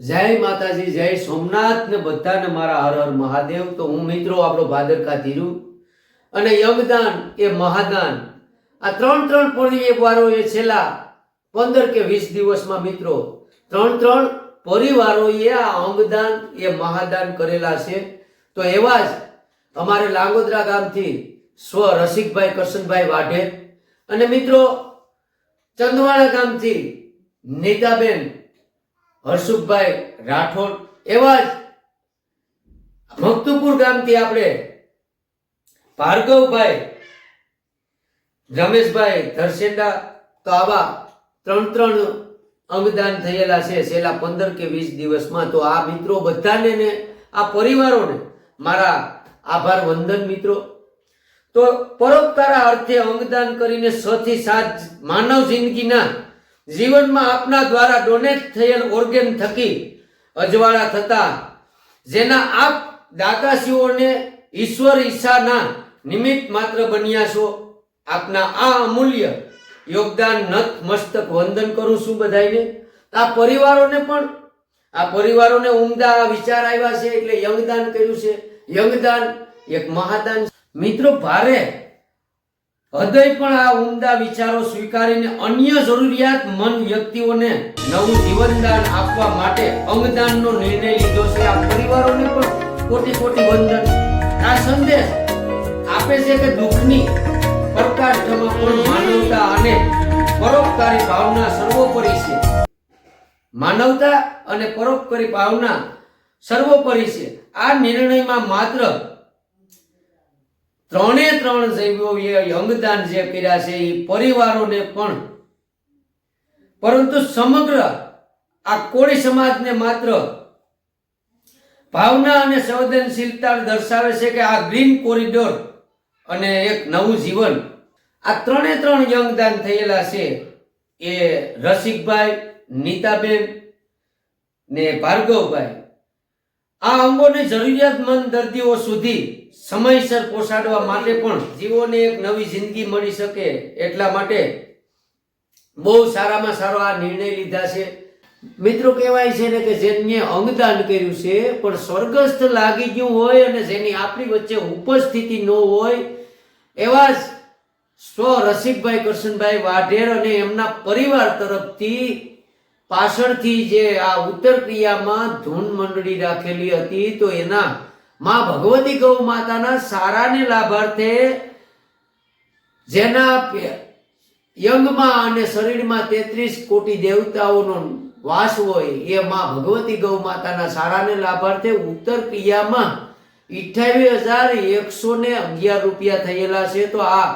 જય માતાજી, જય સોમનાથ ને બધાને મારા હર હર મહાદેવ। તો હું મિત્રો આપણો ભાદરકા ધીરુ અને યજ્ઞદાન એ મહાદાન આ ત્રણ પરિવારો એ છેલ્લા 15 કે 20 દિવસમાં મિત્રો ત્રણ પરિવારોએ આ અંગદાન એ મહાદાન કરેલા છે। તો એવા જ અમારે લાંગોદરા ગામથી સ્વ રસિકભાઈ કરશનભાઈ વાઢેર અને મિત્રો ચંદવાડા ગામથી નીતાબેન હર્ષુભાઈ રાઠોડ, એવા જ મકતુપુર ગામથી આપણે ભાર્ગવભાઈ રમેશભાઈ ધરસેંડા। તો આવા ત્રણ અંગદાન થયેલા છે છેલ્લા 15 કે 20 દિવસમાં। તો આ મિત્રો બધાને ને આ પરિવારોને મારા આભાર વંદન મિત્રો। તો પરોપકારના અર્થે અંગદાન કરીને 6 થી 7 માનવ જિંદગીના જીવનમાં આપના દ્વારા ડોનેટ થયેલ ઓર્ગેન થકી અજવાળા થતા જેના આપ દાતાશ્રીઓને ઈશ્વર ઈચ્છાના નિમિત્ત માત્ર બન્યા છો। આપના આ અમૂલ્ય યોગદાન નત મસ્તક વંદન કરું છું બધાઈને। આ પરિવારોને ઉમદા વિચાર આવ્યા છે એટલે યજ્ઞદાન કર્યું છે। યજ્ઞદાન એક મહાદાન મિત્રો। ભારે હૃદય પણ આ ઉમદા વિચારો સ્વીકારીને અન્ય જરૂરિયાતમંદ વ્યક્તિઓને નવું જીવનદાન આપવા માટે અંગદાનનો નિર્ણય લીધો છે। આ પરિવારોને પણ કોટી વંદન। આ સંદેશ આપે છે કે દુઃખની પ્રકાશમાં પણ માનવતા અને પરોપકારી ભાવના સર્વોપરી છે। માનવતા અને પરોપકારી ભાવના સર્વોપરી છે। આ નિર્ણયમાં માત્ર ત્રણ જૈવોએ અંગદાન જે કર્યા છે એ પરિવારોને પણ, પરંતુ સમગ્ર આ કોળી સમાજને માત્ર ભાવના અને સંવેદનશીલતા દર્શાવે છે કે આ ગ્રીન કોરિડોર અને એક નવું જીવન આ ત્રણ અંગદાન થયેલા છે એ રસિકભાઈ, નીતાબેન ને ભાર્ગવભાઈ। આ અંગોને જરૂરિયાતમંદ દર્દીઓ સુધી સમયસર પહોંચાડવા માટે પણ જીવોને એક નવી જિંદગી મળી શકે એટલા માટે બહુ સારામાં સારો આ નિર્ણય લીધા છે મિત્રો। કહેવાય છે ને કે જેને અંગદાન કર્યું છે પણ સ્વર્ગસ્થ લાગી ગયું હોય અને જેની આપણી વચ્ચે ઉપસ્થિતિ ન હોય એવા જ સ્વ રસિકભાઈ કરશનભાઈ વાઢેર અને એમના પરિવાર તરફથી પાછળથી જે આ ઉત્તર ક્રિયામાં ધૂન મંડળી રાખેલી હતી તો એના માં ભગવતી ગૌ માતાના સારાને લાભાર્થે જેના યંગમાં અને શરીરમાં 33 કોટી દેવતાઓનો વાસ હોય એ માં ભગવતી ગૌ માતાના સારાને લાભાર્થે ઉત્તર ક્રિયામાં 28,111 રૂપિયા થયેલા છે। તો આ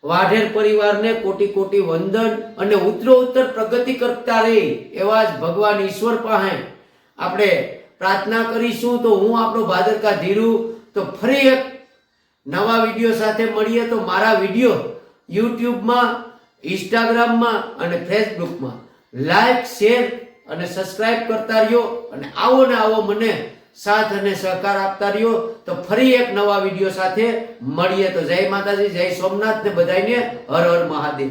વાઢેર પરિવારને કોટી વંદન અને ઉત્તરોત્તર પ્રગતિ કરતા રહે એવા જ ભગવાન ઈશ્વર પાસે આપણે પ્રાર્થના કરીશું। તો હું આપણો ભાદરકા ધીરુ તો ફરી એક નવા વિડીયો સાથે મળીએ। તો મારા વિડીયો યુટ્યુબમાં, ઇન્સ્ટાગ્રામમાં અને ફેસબુકમાં લાઈક, શેર અને સબસ્ક્રાઇબ કરતા રહ્યો અને આવો મને સાથ અને સહકાર આપતા રહ્યો। તો ફરી એક નવા વિડીયો સાથે મળીએ। તો જય માતાજી, જય સોમનાથ ને બધાને હર હર મહાદેવ।